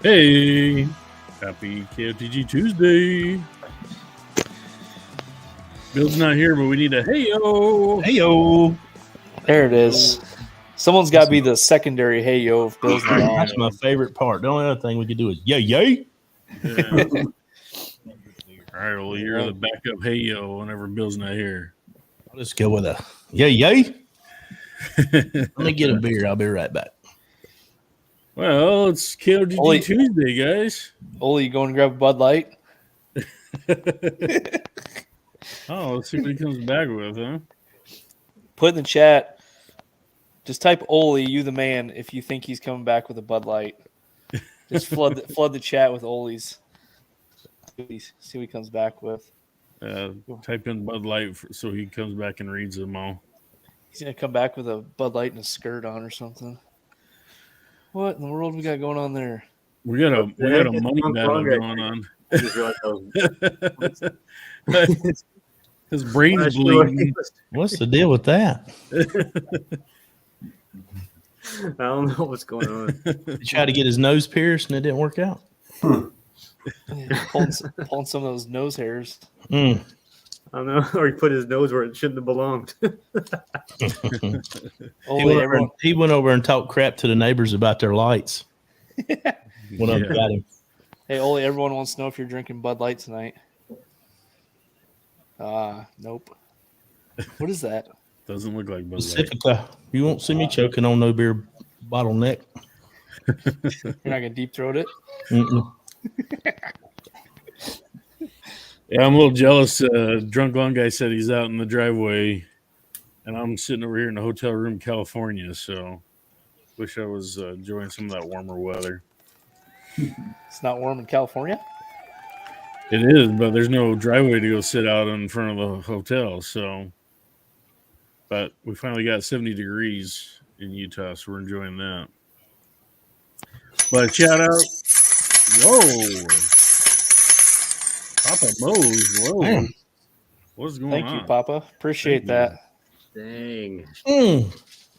Hey, happy KOTG Tuesday. Bill's not here, but we need a hey-yo. Hey-yo. There it is. Someone's got to be the secondary hey-yo if Bill's not on. That's my favorite part. The only other thing we could do is yay. Yeah. All right, well, you're the backup hey-yo whenever Bill's not here. I'll just go with a yay. Let me get a beer. I'll be right back. Well, it's KOTG Tuesday, guys. Olee, you going to grab a Bud Light? Oh, let's see what he comes back with, huh? Put in the chat. Just type Olee, you the man, if you think he's coming back with a Bud Light. Just flood the chat with Olee's. See what he comes back with. Type in Bud Light so he comes back and reads them all. He's going to come back with a Bud Light and a skirt on or something. What in the world we got going on there? We got a money battle going on. His brain's bleeding. What's the deal with that? I don't know what's going on. He tried to get his nose pierced and it didn't work out. Pulling some of those nose hairs. I don't know. Or he put his nose where it shouldn't have belonged. He went over and talked crap to the neighbors about their lights. One of them got him. Hey, Olee, everyone wants to know if you're drinking Bud Light tonight. Nope. What is that? Doesn't look like Bud Light. Pacifica. You won't see me choking on no beer bottleneck. You're not going to deep throat it? Mm-mm. Yeah, I'm a little jealous. Drunk Lawn Guy said he's out in the driveway, and I'm sitting over here in the hotel room in California, so wish I was enjoying some of that warmer weather. It's not warm in California? It is, but there's no driveway to go sit out in front of the hotel, so. But we finally got 70 degrees in Utah, so we're enjoying that. But shout out. Whoa. Papa Mose. Whoa. Man. What's going on? Thank you, Papa. Appreciate that. Dang.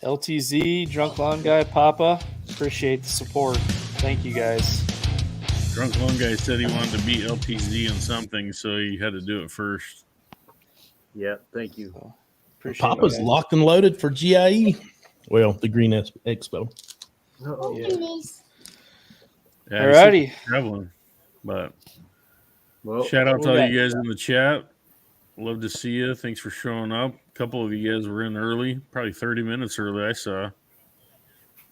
LTZ, Drunk Lawn Guy, Papa. Appreciate the support. Thank you, guys. Drunk Lawn Guy said he wanted to beat LTZ in something, so he had to do it first. Yeah, thank you. Appreciate Papa's it, locked and loaded for GIE. Well, the Green Expo. Oh, yeah. Yeah, Alrighty. Traveling. But Well, shout out to all you guys in the chat. Love to see you. Thanks for showing up. A couple of you guys were in early, probably 30 minutes early, I saw.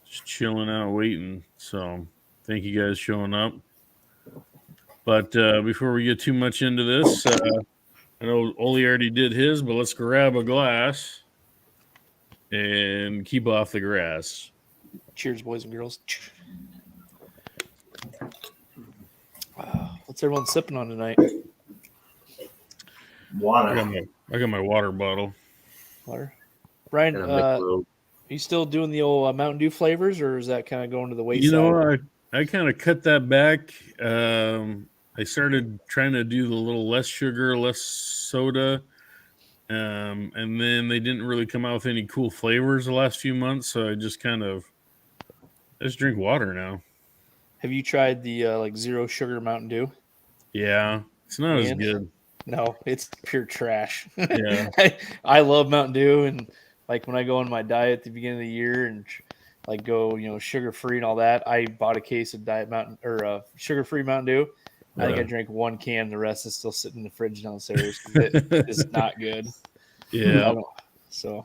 Just chilling out, waiting. So thank you guys showing up. But before we get too much into this, I know Olee already did his, but let's grab a glass and keep off the grass. Cheers, boys and girls. What's everyone sipping on tonight? Water. I got my water bottle. Water. Brian, are you still doing the old Mountain Dew flavors, or is that kind of going to the wayside? You know, I kind of cut that back. I started trying to do the little less sugar, less soda. And then they didn't really come out with any cool flavors the last few months. So I just drink water now. Have you tried the like zero sugar Mountain Dew? Yeah, it's not as good. No, it's pure trash. Yeah. I love Mountain Dew, and like when I go on my diet at the beginning of the year and like go, sugar free and all that, I bought a case of sugar free Mountain Dew. I think I drank one can. The rest is still sitting in the fridge downstairs. It is not good. Yeah. So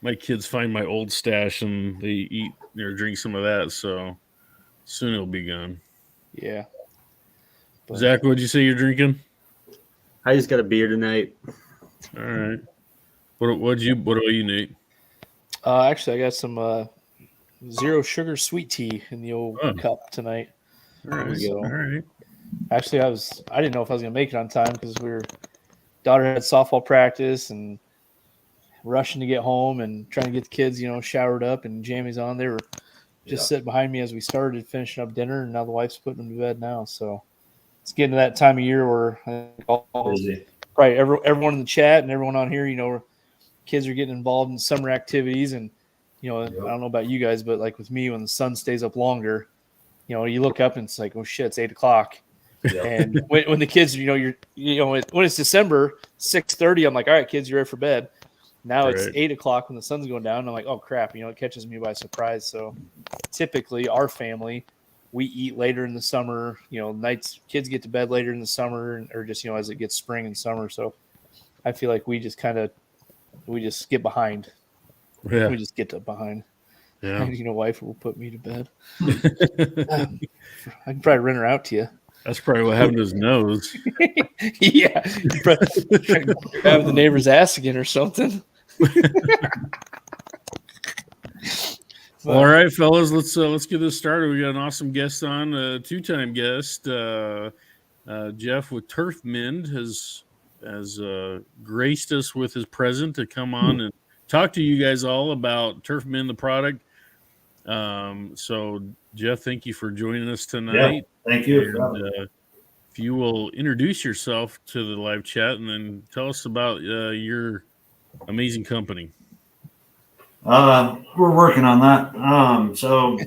my kids find my old stash and they eat or drink some of that. So soon it'll be gone. Yeah. But, Zach, what'd you say you're drinking? I just got a beer tonight. All right. What about you, Nate? Actually, I got some zero sugar sweet tea in the old cup tonight. All right. So, all right. Actually, I didn't know if I was gonna make it on time because daughter had softball practice and rushing to get home and trying to get the kids, showered up and jammies on. They were just sitting behind me as we started finishing up dinner, and now the wife's putting them to bed now. So it's getting to that time of year where I think probably everyone in the chat and everyone on here, kids are getting involved in summer activities. And, I don't know about you guys, but like with me, when the sun stays up longer, you look up and it's like, oh shit, it's 8:00. Yeah. And when the kids, when it's December 6:30, I'm like, all right, kids, you're ready for bed. Now it's Right. 8:00 when the sun's going down. I'm like, oh crap, it catches me by surprise. So typically our family, we eat later in the summer, nights, kids get to bed later in the summer or just, as it gets spring and summer. So I feel like we just get behind. Yeah. We just get behind. Yeah. Wife will put me to bed. I can probably rent her out to you. That's probably what happened to his nose. Yeah. Grab the neighbor's ass again or something. All right, fellas, let's get this started. We got an awesome guest on, a two-time guest. Jeff with Turfmend has graced us with his presence to come on and talk to you guys all about Turfmend, the product. So, Jeff, thank you for joining us tonight. Yeah, thank you. And, if you will introduce yourself to the live chat and then tell us about your amazing company. We're working on that. So,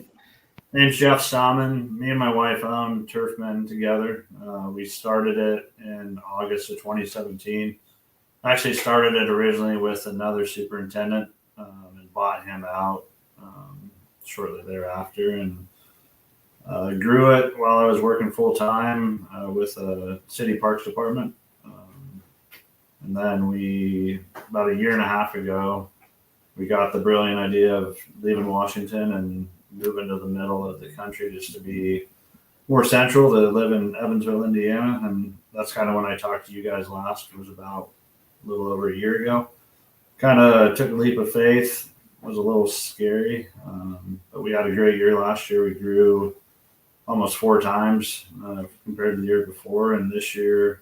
name's Jeff Stammen. Me and my wife own Turfmend together. We started it in August of 2017. Actually started it originally with another superintendent and bought him out shortly thereafter, and grew it while I was working full time with the city parks department. And then about a year and a half ago, we got the brilliant idea of leaving Washington and moving to the middle of the country just to be more central, to live in Evansville, Indiana. And that's kind of when I talked to you guys last. It was about a little over a year ago. Kind of took a leap of faith. It was a little scary, but we had a great year last year. We grew almost 4 times compared to the year before. And this year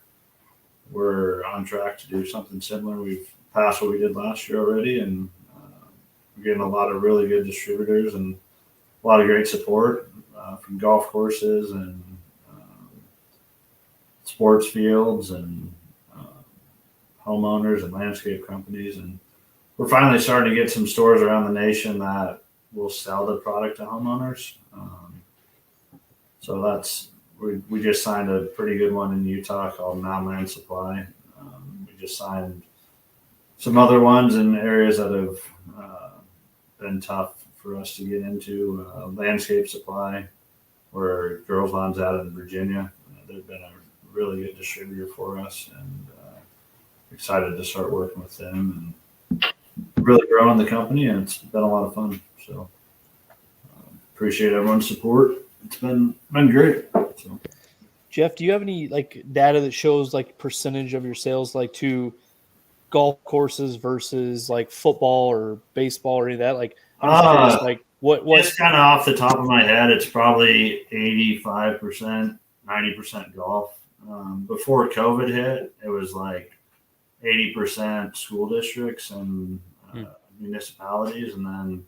we're on track to do something similar. We've passed what we did last year already, and we're getting a lot of really good distributors and a lot of great support from golf courses and sports fields and homeowners and landscape companies. And we're finally starting to get some stores around the nation that will sell the product to homeowners. So we just signed a pretty good one in Utah called Mountain Supply. We just signed some other ones in areas that have been tough for us to get into. Landscape Supply, where Girls Lawn's out in Virginia. They've been a really good distributor for us, and excited to start working with them and really growing the company. And it's been a lot of fun. So appreciate everyone's support. It's been great. So. Jeff, do you have any data that shows percentage of your sales to golf courses versus football or baseball or any of that? I'm just curious, what? Just kind of off the top of my head, it's probably 85%, 90% golf. Before COVID hit, it was 80% school districts and municipalities, and then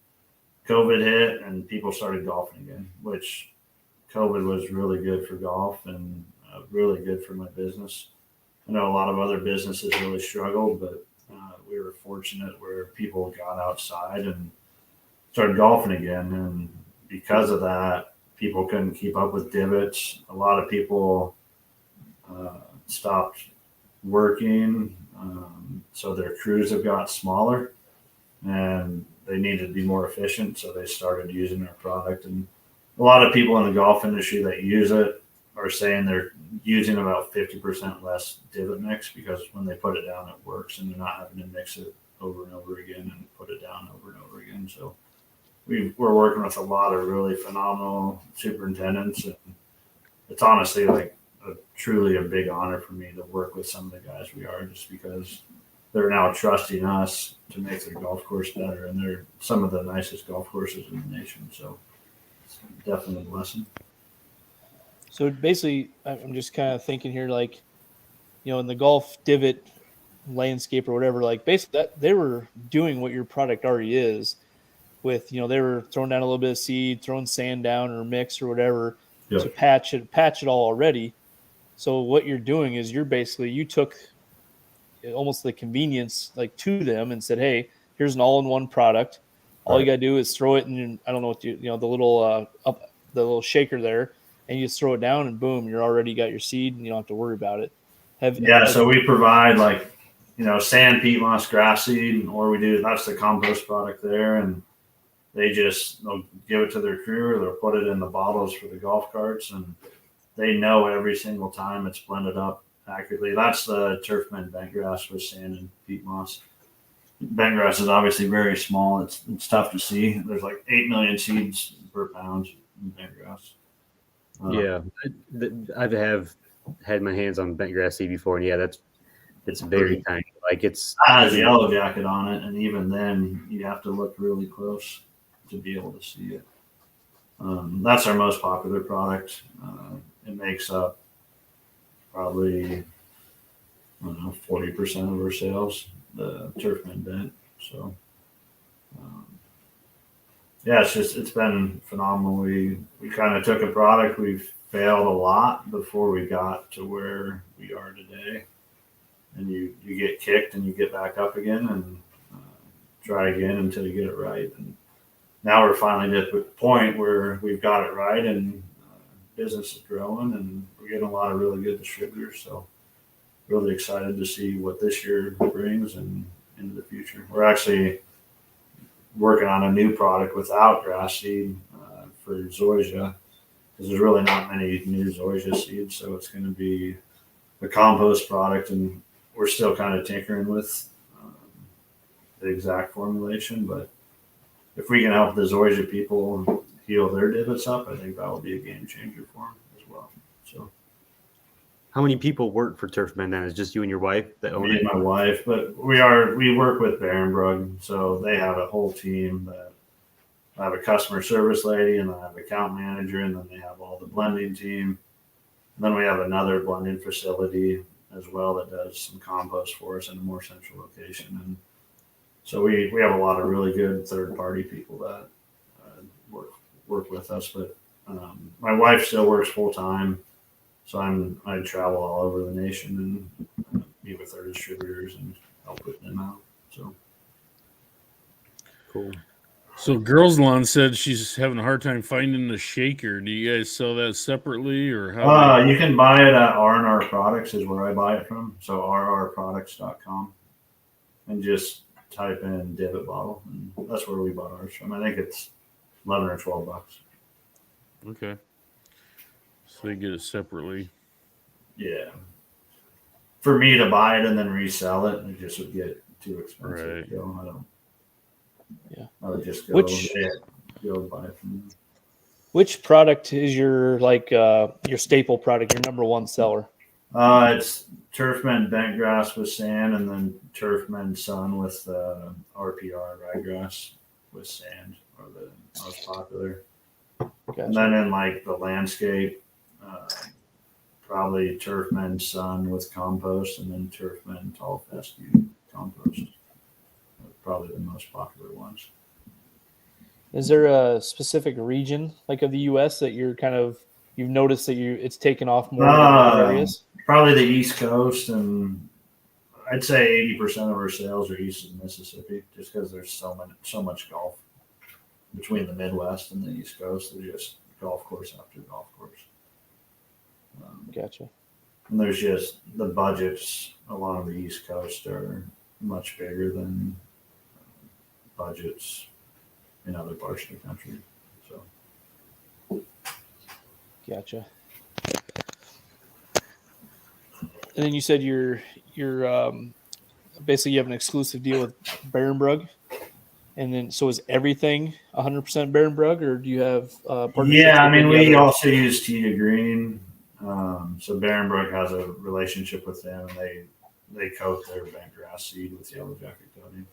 COVID hit and people started golfing again, which COVID was really good for golf and really good for my business. I know a lot of other businesses really struggled, but we were fortunate where people got outside and started golfing again. And because of that, people couldn't keep up with divots. A lot of people stopped working. So their crews have got smaller and they needed to be more efficient. So they started using our product. And a lot of people in the golf industry that use it are saying they're using about 50% less divot mix, because when they put it down, it works and they're not having to mix it over and over again and put it down over and over again. So we're working with a lot of really phenomenal superintendents, and it's honestly truly a big honor for me to work with some of the guys we are, just because they're now trusting us to make their golf course better, and they're some of the nicest golf courses in the nation. So it's definitely a blessing. So basically, I'm just kind of thinking here, in the golf divot landscape or whatever, basically that they were doing what your product already is with, they were throwing down a little bit of seed, throwing sand down or mix or whatever to patch it all already. So what you're doing is you took almost the convenience to them and said, hey, here's an all-in-one product. All you got to do is throw it in, I don't know what the little the little shaker there, and you just throw it down, and boom, you're already got your seed, and you don't have to worry about it. So we provide sand, peat moss, grass seed, or that's the compost product there, and they'll give it to their crew, or they'll put it in the bottles for the golf carts, and they know every single time it's blended up accurately. That's the Turfmend bentgrass with sand and peat moss. Bentgrass is obviously very small. It's tough to see. There's like 8 million seeds per pound in bentgrass. I have had my hands on bentgrass seed before, and it's very tiny. Like it has a yellow jacket on it, and even then, you have to look really close to be able to see it. That's our most popular product. It makes up probably 40% of our sales, the Turfmend bent. So, it's been phenomenal. We kind of took a product. We've failed a lot before we got to where we are today. And you get kicked and you get back up again and try again until you get it right. And now we're finally at the point where we've got it right, and business is growing, and we're getting a lot of really good distributors. So really excited to see what this year brings and into the future. We're actually working on a new product without grass seed for zoysia, because there's really not many new zoysia seeds. So it's going to be a compost product, and we're still kind of tinkering with the exact formulation. But if we can help the zoysia people heal their divots up, I think that will be a game changer for them as well. So, how many people work for Turfmend then? Is it just you and your wife that own me it? and my wife, but we work with Barenbrug, so they have a whole team. That I have a customer service lady, and I have an account manager, and then they have all the blending team. And then we have another blending facility as well that does some compost for us in a more central location. And so we have a lot of really good third-party people that work with us. But my wife still works full-time, so I travel all over the nation and meet with our distributors and help with them out. So cool. So Girls Lawn said she's having a hard time finding the shaker. Do you guys sell that separately, or how? You can buy it at R&R Products is where I buy it from. So rrproducts.com, and just type in divot bottle, and that's where we bought ours from. I think it's $11 or $12. Okay. So they get it separately. Yeah. For me to buy it and then resell it, it just would get too expensive. Right. So I don't. Yeah. I would just go buy it from them. Which product is your staple product, your number one seller? It's Turfmend bentgrass with sand, and then Turfmend sun with RPR ryegrass with sand are the most popular. Gotcha. And then in the landscape, probably Turfmend sun with compost, and then Turfmend tall fescue compost. Probably the most popular ones. Is there a specific region of the U.S. that you've noticed that it's taken off more than other areas? Probably the East Coast, and I'd say 80% of our sales are east of Mississippi, just because there's so much golf between the Midwest and the East Coast. There's just golf course after golf course. Gotcha. And there's just the budgets along the East Coast are much bigger than budgets in other parts of the country. So, gotcha. And then you said you're basically you have an exclusive deal with Barenbrug, and then so is everything 100% Barenbrug, or do you have partnerships? Yeah, I mean we also use Tea Green. So Barenbrug has a relationship with them, and they coat their bentgrass seed with yellow jacket coating.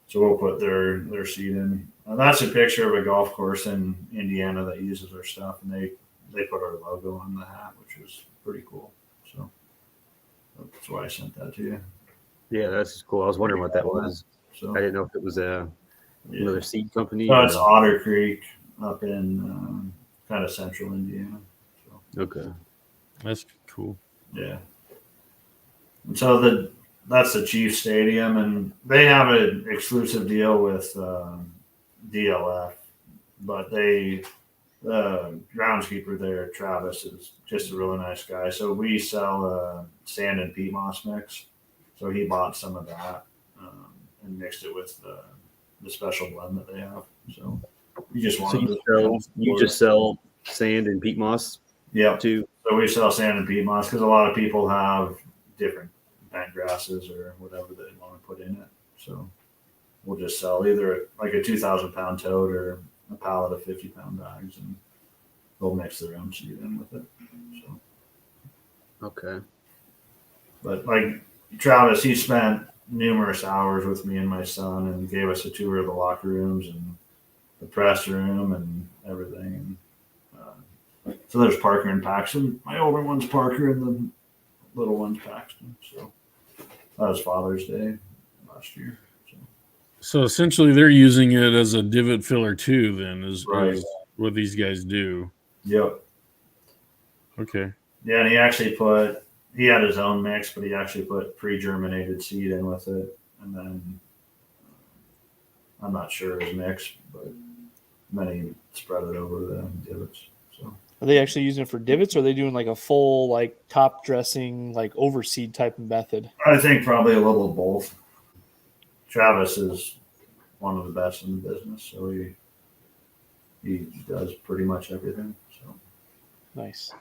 So we'll put their seed in. That's a picture of a golf course in Indiana that uses our stuff, and they put our logo on the hat, which was pretty cool. So that's why I sent that to you. Yeah, that's cool. I was wondering what that was. So I didn't know if it was another seed company. No, it's Otter Creek up in kind of central Indiana. So. Okay. That's cool. Yeah. And so that's the Chiefs Stadium, and they have an exclusive deal with DLF, but they The groundskeeper there, Travis, is just a really nice guy. So we sell sand and peat moss mix. So he bought some of that and mixed it with the special blend that they have. So he just So wanted you just sell sand and peat moss yeah. too? So we sell sand and peat moss because a lot of people have different bent grasses or whatever they want to put in it. So we'll just sell either like a 2,000-pound tote or a pallet of 50-pound bags, and they'll mix their own seed in with it. So, Okay. but like Travis, he spent numerous hours with me and my son, and gave us a tour of the locker rooms and the press room and everything. And so there's Parker and Paxton. My older one's Parker, and the little one's Paxton. So that was Father's Day last year. So essentially, they're using it as a divot filler too. Then is Right. what these guys do. Yep. Okay. Yeah, and he had his own mix, but he actually put pre-germinated seed in with it, and then I'm not sure his mix, but then he spread it over the divots. So Are they actually using it for divots, or are they doing like a full like top dressing like overseed type of method? I think probably a little of both. Travis is one of the best in the business, so he does pretty much everything. So Nice.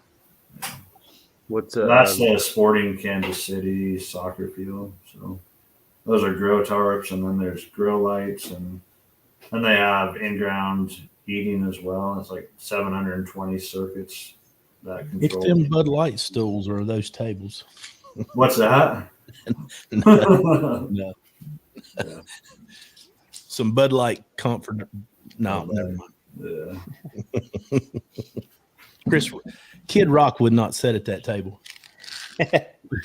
What's that's the Sporting Kansas City soccer field. So those are grow tarps, and then there's grow lights, and then they have in-ground heating as well. It's like 720 circuits that It's control. them Bud Light stools or those tables. What's that? No. Yeah. Some Bud Light comfort. No, never mind. Yeah. Chris, Kid Rock would not sit at that table.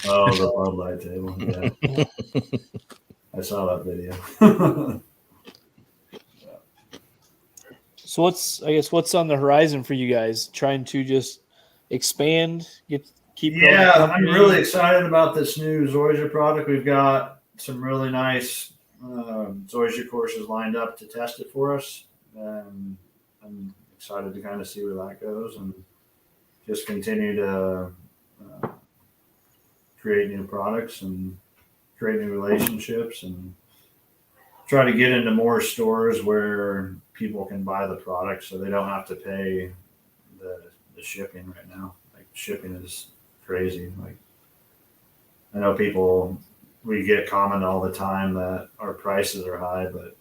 Oh, the Bud Light table. Yeah. I saw that video. So what's on the horizon for you guys? Trying to just expand, keep growing the Yeah, I'm company? really excited about this new Zoysia product. We've got some really nice Zoysia courses lined up to test it for us. And I'm excited to kind of see where that goes and just continue to create new products and create new relationships and try to get into more stores where people can buy the product so they don't have to pay the shipping right now. Like shipping is crazy. Like I know we get comment all the time that our prices are high, but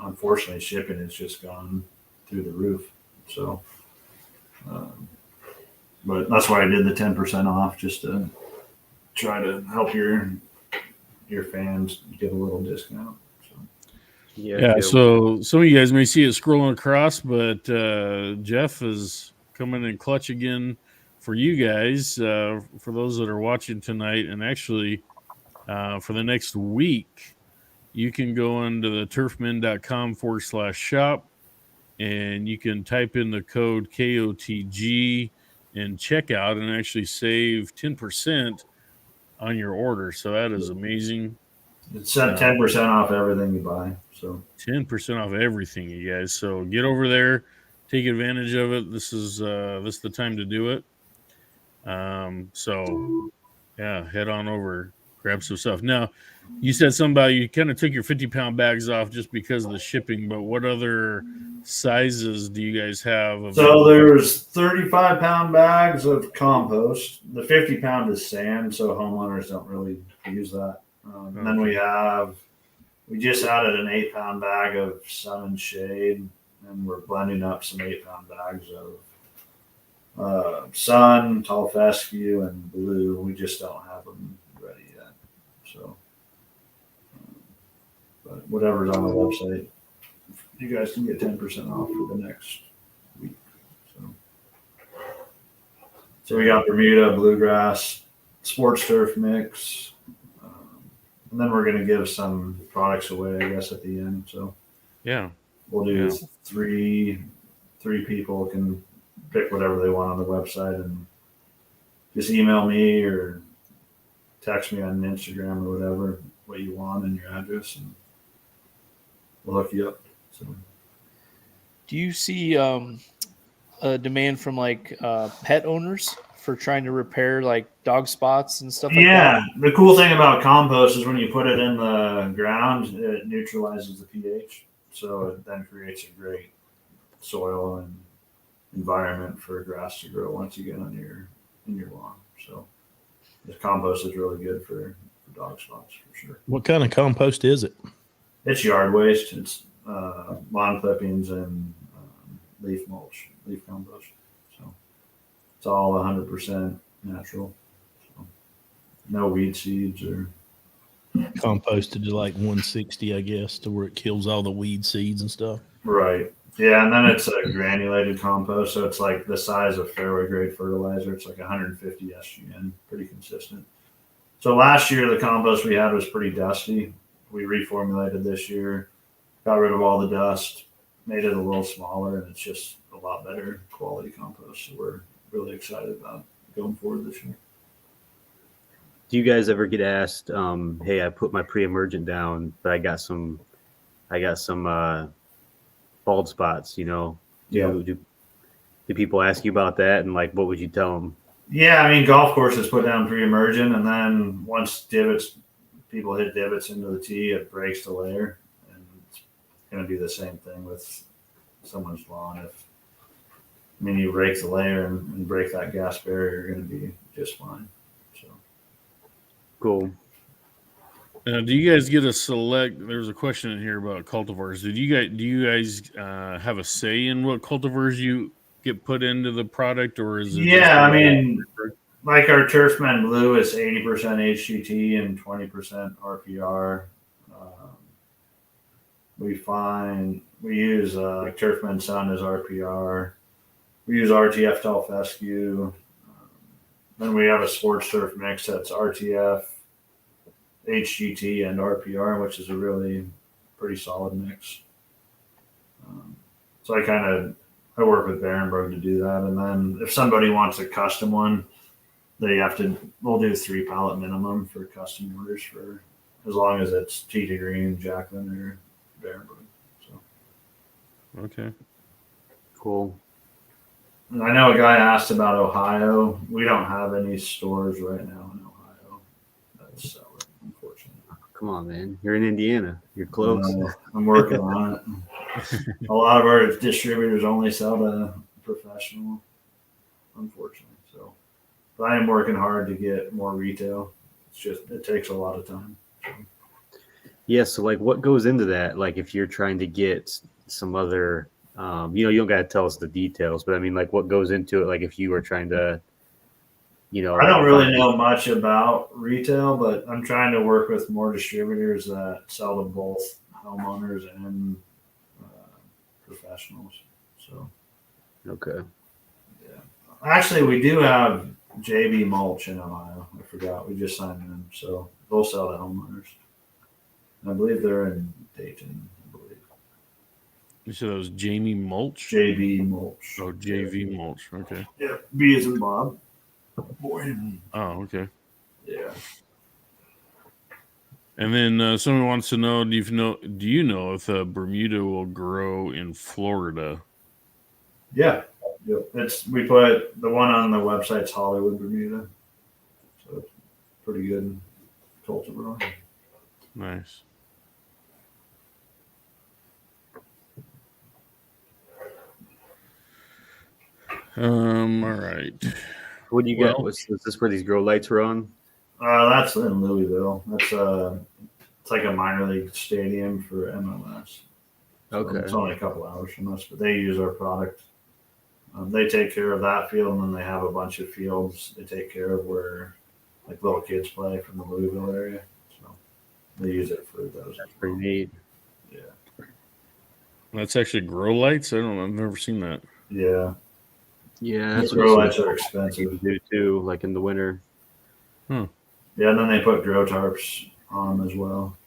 unfortunately shipping has just gone through the roof. So, but that's why I did the 10% off, just to try to help your fans get a little discount. So. Yeah. So some of you guys may see it scrolling across, but Jeff is coming in clutch again for you guys, for those that are watching tonight. And actually, for the next week, you can go into the turfmend.com/shop and you can type in the code KOTG and check out and actually save 10% on your order. So that is amazing. It's 10% off everything you buy. So 10% off everything, you guys. So get over there, take advantage of it. This is the time to do it. So yeah, head on over, grab some stuff. Now, you said something about you kind of took your 50-pound bags off just because of the shipping, but what other sizes do you guys have? So there's 35-pound bags of compost. The 50-pound is sand, so homeowners don't really use that. And then we just added an 8-pound bag of sun and shade, and we're blending up some 8-pound bags of sun, tall fescue, and blue. We just don't have them ready yet. So, but whatever's on the website, you guys can get 10% off for the next week. So we got Bermuda, bluegrass, sports turf mix. And then we're going to give some products away, I guess, at the end. So yeah, we'll do three people can pick whatever they want on the website and just email me or text me on Instagram or whatever, what you want and your address, and we'll hook you up. So Do you see a demand from like pet owners for trying to repair like dog spots and stuff like Yeah, that? the cool thing about compost is when you put it in the ground, it neutralizes the pH, so it then creates a great soil and environment for grass to grow once you get on in your lawn. So the compost is really good for dog spots for sure. What kind of compost is it? It's yard waste. It's lawn clippings and leaf mulch, leaf compost. So it's all 100% natural. So no weed seeds or Composted to like 160, I guess, to where it kills all the weed seeds and stuff. right. Yeah, and then it's a granulated compost, so it's like the size of fairway grade fertilizer. It's like 150 SGN, pretty consistent. So last year the compost we had was pretty dusty. We reformulated this year, got rid of all the dust, made it a little smaller, and it's just a lot better quality compost. So we're really excited about going forward this year. Do you guys ever get asked, hey, I put my pre-emergent down, but I got some bald spots, you know? Do people ask you about that, and like what would you tell them? Yeah, I mean, golf courses put down pre-emergent, and then once people hit divots into the tee, it breaks the layer, and it's going to be the same thing with someone's lawn. You break the layer and break that gas barrier, you're going to be just fine. So Cool. Do you guys get a select? There's a question in here about cultivars. Do you guys have a say in what cultivars you get put into the product, or is it? Yeah, I mean, like our Turfmend Blue is 80% HGT and 20% RPR. We use Turfmend Sun as RPR. We use RTF Tall Fescue. Then we have a sports turf mix that's RTF, HGT, and RPR, which is a really pretty solid mix. So I work with Barenberg to do that, and then if somebody wants a custom one, we'll do 3 pallet minimum for custom orders for as long as it's Tee to Green, Jacqueline, or Barenberg. So Okay. Cool. and I know a guy asked about Ohio. We don't have any stores right now in Ohio that sell it, unfortunately. Come on, man. You're in Indiana. You're close. I'm working on it. A lot of our distributors only sell to professional, unfortunately. So, but I am working hard to get more retail. It takes a lot of time. Yeah, so like what goes into that? Like if you're trying to get some other you don't gotta tell us the details, but I mean like what goes into it, like if you were trying to I don't really know much about retail, but I'm trying to work with more distributors that sell to both homeowners and professionals. So Okay. yeah. Actually we do have JB Mulch in Ohio. I forgot. We just signed them. So they'll sell to homeowners. I believe they're in Dayton, I believe. You said that was Jamie Mulch? JB Mulch. Oh, JV Mulch. Okay. Yeah. B as in Bob. Boy. Oh, okay. Yeah. And then someone wants to know: do you know if Bermuda will grow in Florida? Yeah. Yep. We put the one on the website's Hollywood Bermuda. So it's pretty good cultivar. Nice. All right. What do you got? Is this where these grow lights were on? That's in Louisville. It's like a minor league stadium for MLS. So Okay. it's only a couple hours from us, but they use our product. They take care of that field, and then they have a bunch of fields they take care of where like little kids play from the Louisville area. So they use it for those. That's pretty neat. Yeah. That's actually grow lights. I've never seen that. Yeah. Yeah, that's Grow what lights are some expensive. do too, like in the winter. Yeah, and then they put grow tarps on them as well.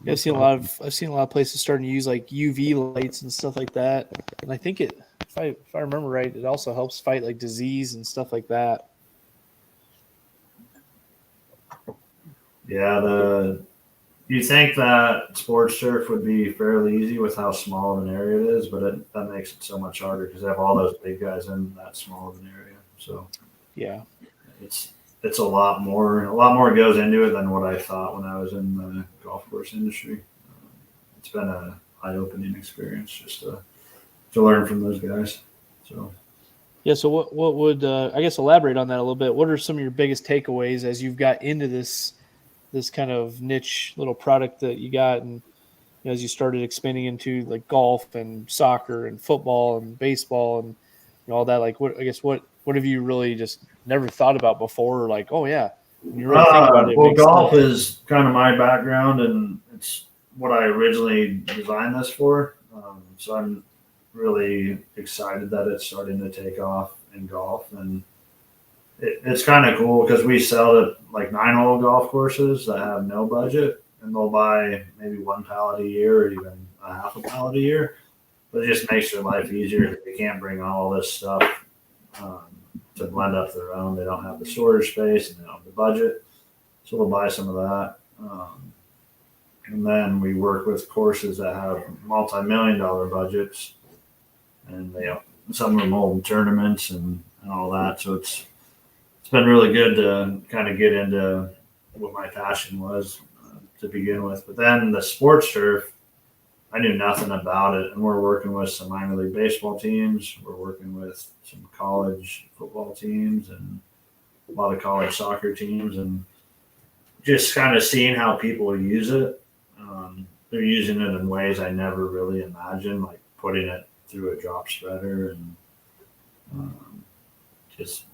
Yeah, I've seen a lot of places starting to use like UV lights and stuff like that. And I think if I remember right, it also helps fight like disease and stuff like that. Yeah, You think that sports turf would be fairly easy with how small of an area it is, but that makes it so much harder because they have all those big guys in that small of an area. So Yeah. it's a lot more goes into it than what I thought when I was in the golf course industry. It's been a eye-opening experience just to learn from those guys. So Yeah. So what would I guess elaborate on that a little bit? What are some of your biggest takeaways as you've got into this kind of niche little product that you got, and as you started expanding into like golf and soccer and football and baseball and all that? Like, what have you really just never thought about before? Or like, oh yeah, when you really think about it, it well, makes golf sense. is kind of my background, and it's what I originally designed this for. So I'm really excited that it's starting to take off in golf, and it's kind of cool because we sell to like 9-hole golf courses that have no budget, and they'll buy maybe 1 pallet a year or even a half a pallet a year. But it just makes their life easier because they can't bring all this stuff to blend up their own. They don't have the storage space and they don't have the budget, so they'll buy some of that. And then we work with courses that have multi-million-dollar budgets, and some of them hold tournaments and all that. So it's been really good to kind of get into what my passion was to begin with. But then the sports turf, I knew nothing about it, and we're working with some minor league baseball teams. We're working with some college football teams and a lot of college soccer teams, and just kind of seeing how people use it. They're using it in ways I never really imagined, like putting it through a drop spreader and just,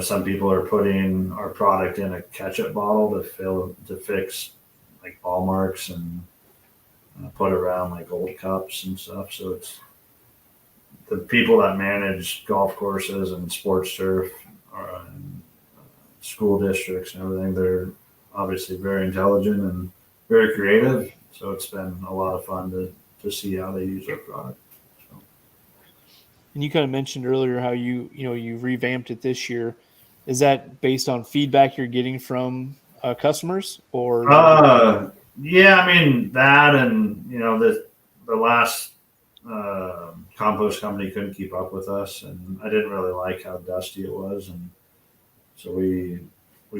some people are putting our product in a ketchup bottle to fix like ball marks and put around like old cups and stuff. So it's the people that manage golf courses and sports turf and school districts and everything. They're obviously very intelligent and very creative. So it's been a lot of fun to see how they use our product. So. And you kind of mentioned earlier how you revamped it this year. Is that based on feedback you're getting from customers, or? Yeah, I mean that, and the last compost company couldn't keep up with us, and I didn't really like how dusty it was, and so we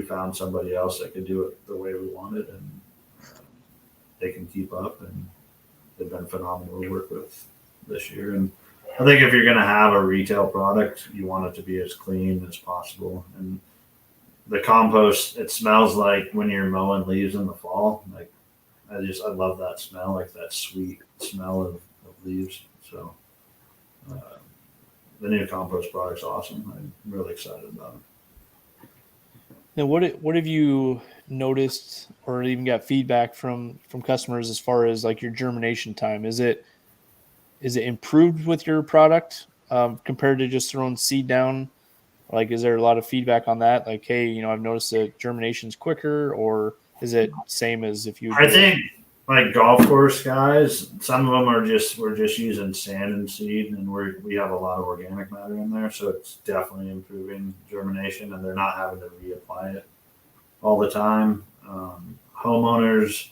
found somebody else that could do it the way we wanted, and they can keep up, and they've been phenomenal to work with this year. And I think if you're going to have a retail product, you want it to be as clean as possible. And the compost, it smells like when you're mowing leaves in the fall. Like I love that smell, like that sweet smell of leaves. So the new compost product's awesome. I'm really excited about it. Now, what have you noticed or even got feedback from customers as far as like your germination time? Is it improved with your product compared to just throwing seed down? Like, is there a lot of feedback on that? Like, hey, I've noticed that germination's quicker, or is it same as if you? I think like golf course guys, some of them we're just using sand and seed, and we have a lot of organic matter in there, so it's definitely improving germination, and they're not having to reapply it all the time. Homeowners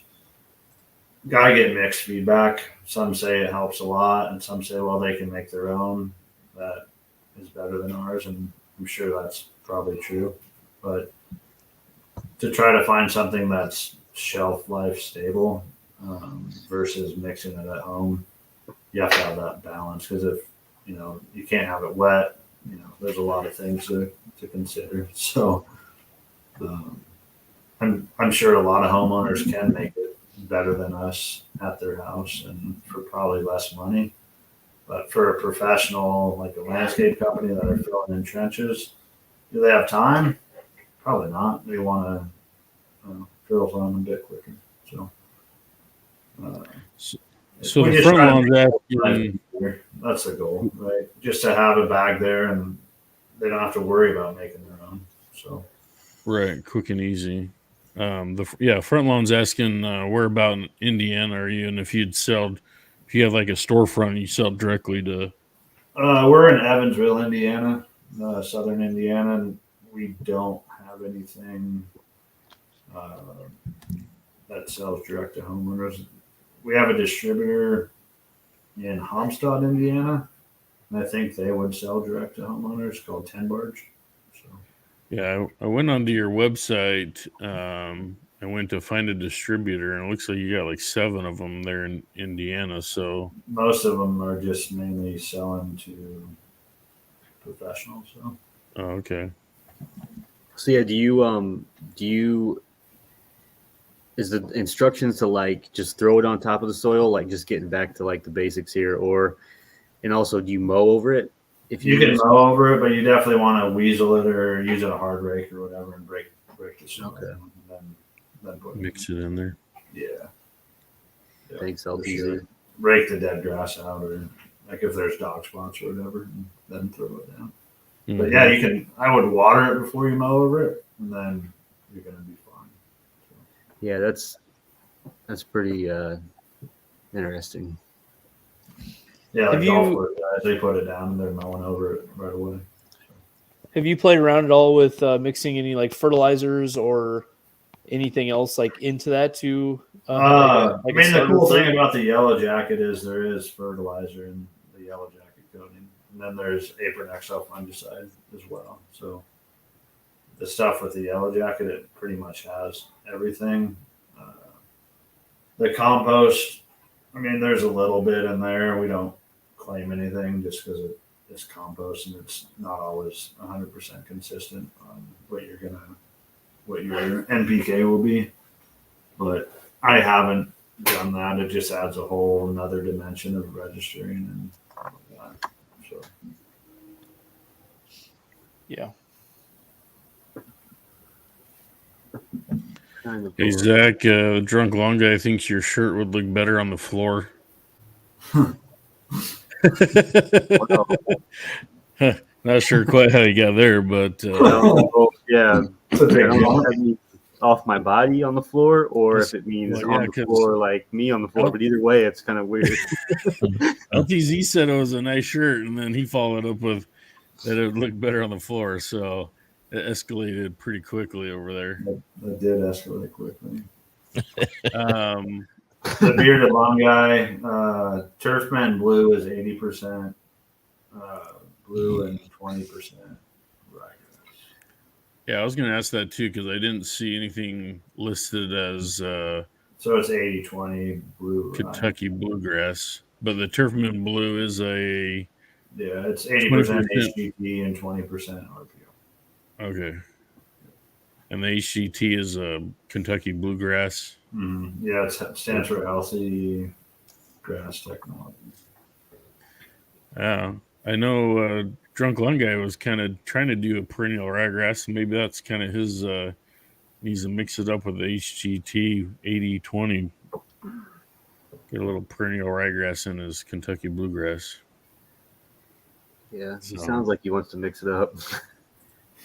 gotta get mixed feedback. Some say it helps a lot, and some say, well, they can make their own that is better than ours, and I'm sure that's probably true. But to try to find something that's shelf life stable versus mixing it at home, you have to have that balance, because if you can't have it wet, there's a lot of things to consider. So I'm sure a lot of homeowners can make it better than us at their house and for probably less money. But for a professional, like a landscape company that are filling in trenches, do they have time? Probably not. They want to fill them a bit quicker. So, so the front lawn's asking, that's the goal, right? Just to have a bag there, and they don't have to worry about making their own. So, right, quick and easy. Front lawn's asking where about in Indiana are you, and if you have like a storefront, you sell directly to. We're in Evansville, Indiana, southern Indiana, and we don't have anything that sells direct to homeowners. We have a distributor in Homestead, Indiana, and I think they would sell direct to homeowners called 10 Barge. So Yeah, I went onto your website. I went to find a distributor, and it looks like you got like 7 of them there in Indiana. So most of them are just mainly selling to professionals. So okay. So yeah, do you is the instructions to like just throw it on top of the soil, like just getting back to like the basics here, or and also do you mow over it? If you can mow over it, but you definitely want to weasel it or use a hard rake or whatever and break the soil Okay. down and then put Mix it in there. Yeah. Thanks, for LTZ. sure. Rake the dead grass out, or like if there's dog spots or whatever, and then throw it down. But yeah, you can. I would water it before you mow over it, and then you're gonna be fine. Yeah, that's pretty interesting. Yeah, like Have you- golf course guys, they put it down and they're mowing over it right away. Have you played around at all with mixing any like fertilizers or anything else like into that to? I mean, the cool thing about the yellow jacket is there is fertilizer in the yellow jacket coating, and then there's Apron XL fungicide as well. So the stuff with the yellow jacket, it pretty much has everything. The compost, I mean, there's a little bit in there. We don't claim anything just because it's compost and it's not always 100% consistent on what your NPK will be. But I haven't done that. It just adds a whole another dimension of registering and all of that. So Yeah. Kind of Hey Zach, drunk long guy thinks your shirt would look better on the floor. Not sure quite how you got there, but yeah, it's a I big don't know deal. if that means off my body on the floor or if it means Well, yeah, on the 'cause- floor like me on the floor. But either way, it's kind of weird. LTZ said it was a nice shirt, and then he followed up with that it would look better on the floor. So it escalated pretty quickly over there. That did escalate quickly. Um, The bearded long guy, Turfmend blue is 80% blue and 20% ryegrass. yeah, I was going to ask that too because I didn't see anything listed as So it's 80-20 blue. rye. Kentucky bluegrass, but the Turfman blue is a Yeah, it's 80% 20%. HGP and 20% RPO. okay, and the HGT is a Kentucky bluegrass. Yeah, it stands for healthy grass technology. I know Drunk Lung Guy was kind of trying to do a perennial ryegrass. Maybe that's kind of his, needs to mix it up with the HGT 80-20. Get a little perennial ryegrass in his Kentucky bluegrass. Yeah, he So- sounds like he wants to mix it up.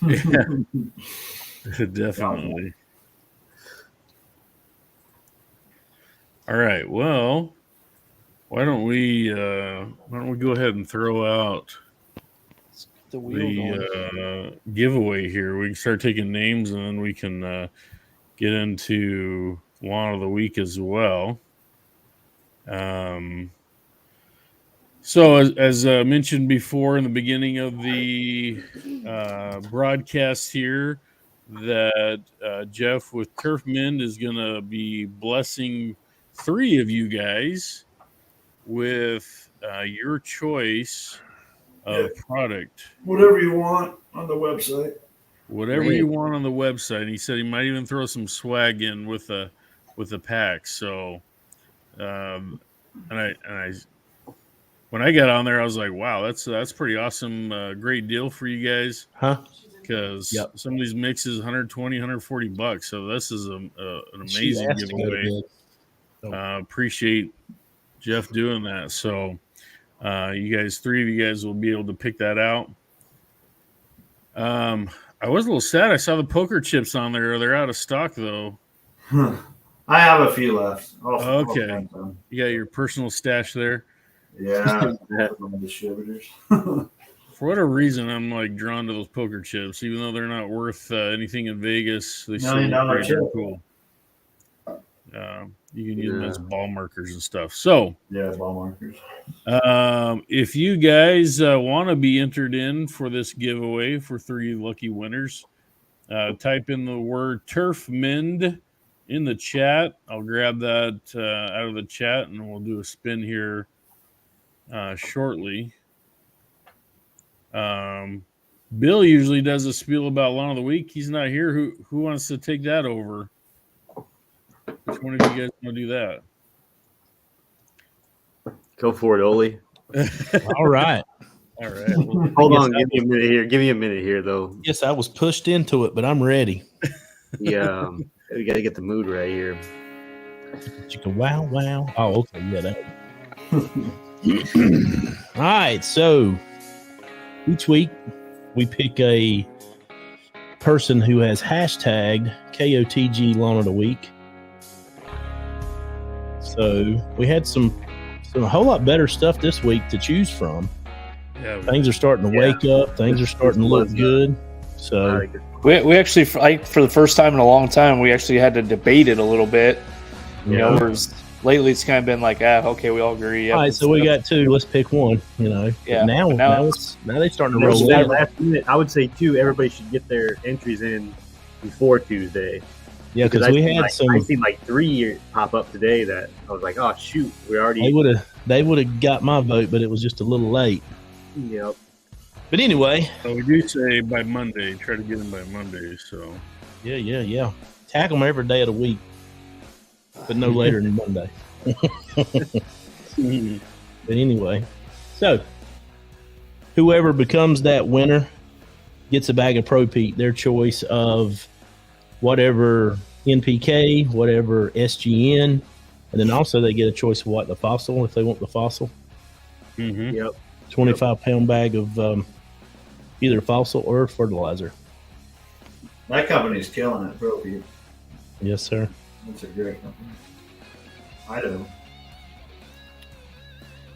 Yeah, definitely. All right. Well, why don't we go ahead and throw out The wheel going. the giveaway here? We can start taking names, and then we can get into Lawn of the Week as well. So, as mentioned before in the beginning of the broadcast here, that Jeff with Turfmend is going to be blessing 3 of you guys with your choice of product. Whatever you want on the website. Whatever Great. you want on the website. And he said he might even throw some swag in with the pack. So, and I when I got on there, I was like, wow, that's pretty awesome. Great deal for you guys. Huh? Because Yep. some of these mixes, $120, $140. So this is an She amazing asked to go to giveaway. bed. Appreciate Jeff doing that. So you guys, 3 of you guys will be able to pick that out. I was a little sad. I saw the poker chips on there. They're out of stock though. I have a few left. Okay. I'll them. You got your personal stash there. Yeah, from distributors. For whatever reason, I'm like drawn to those poker chips, even though they're not worth anything in Vegas. They still $1 look pretty darn chip. cool. You can use them as ball markers and stuff. So, Yeah, ball markers. if you guys want to be entered in for this giveaway for 3 lucky winners, type in the word Turfmend in the chat. I'll grab that out of the chat and we'll do a spin here shortly. Bill usually does a spiel about Lawn of the Week. He's not here. Who wants to take that over? Which one of you guys want to do that? Go for it, Olee. All right. All right. Well, Hold on, give me a minute here. Give me a minute here, though. Yes, I was pushed into it, but I'm ready. Yeah, we got to get the mood right here. Chicka wow wow. Oh, okay, yeah, that. All right, so each week we pick a person who has hashtagged KOTG Lawn of the Week. So we had some a whole lot better stuff this week to choose from. yeah, Things are starting to wake up. Things are starting to look good. So We actually, for the first time in a long time, we actually had to debate it a little bit. You know, whereas lately it's kind of been like, okay, we all agree. all right, so we got 2. Let's pick one. You know, Yeah, Now they're starting to roll That in. last minute, I would say, too, everybody should get their entries in before Tuesday. Yeah, because we had I seen like 3 pop up today that I was like, oh, shoot, we already. They would have got my vote, but it was just a little late. Yep. But anyway, so we do say by Monday. Try to get them by Monday. So yeah. Tag them every day of the week, but no later than Monday. But anyway, so whoever becomes that winner gets a bag of Pro Pete, their choice of whatever NPK, whatever SGN, and then also they get a choice of what, the fossil, if they want the fossil. mm-hmm. Yep. 25-pound bag of either fossil or fertilizer. That company's killing it, Pro Pete. Yes, sir. That's a great company. I do.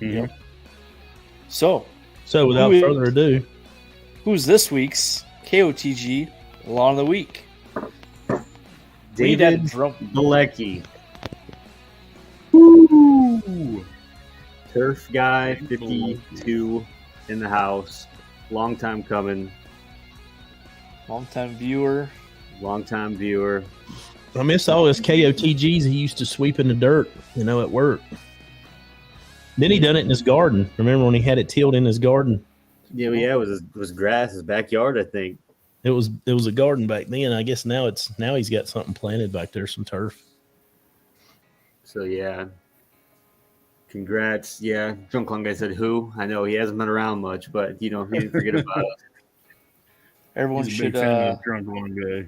Mm-hmm. So, So without Who is- further ado, who's this week's KOTG Lawn of the Week? We need that David drum. Malecki. Woo! Turf guy, 52 in the house. Long time coming. Long-time viewer. Long time viewer. I miss all his KOTGs he used to sweep in the dirt, at work. Then he done it in his garden. Remember when he had it tilled in his garden? Yeah, it was grass, his backyard, I think. It was a garden back then. I guess now he's got something planted back there, some turf. So yeah. Congrats. Yeah. Drunk Long guy said who? I know he hasn't been around much, but he didn't forget about us. Everyone He's a should. big fan of the drunk one guy.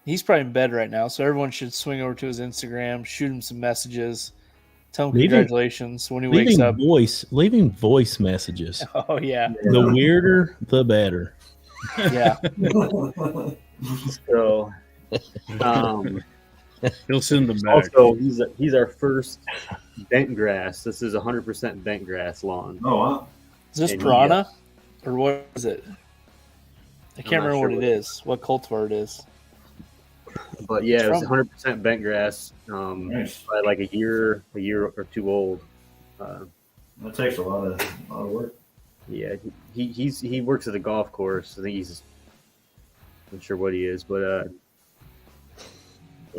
He's probably in bed right now, so everyone should swing over to his Instagram, shoot him some messages, tell him Leave him- congratulations when he wakes up. Leaving voice messages. Oh yeah, The weirder, the better. yeah. So He'll send them back. also he's our first bent grass. This is 100% bent grass lawn. Oh, wow. Is this And piranha or what is it? I can't not remember sure what what it is. What cultivar it is? But yeah, It's it's 100% bent grass. Nice. By like a year or 2 old. That takes a lot of work. Yeah, he works at a golf course. I think he's not sure what he is, but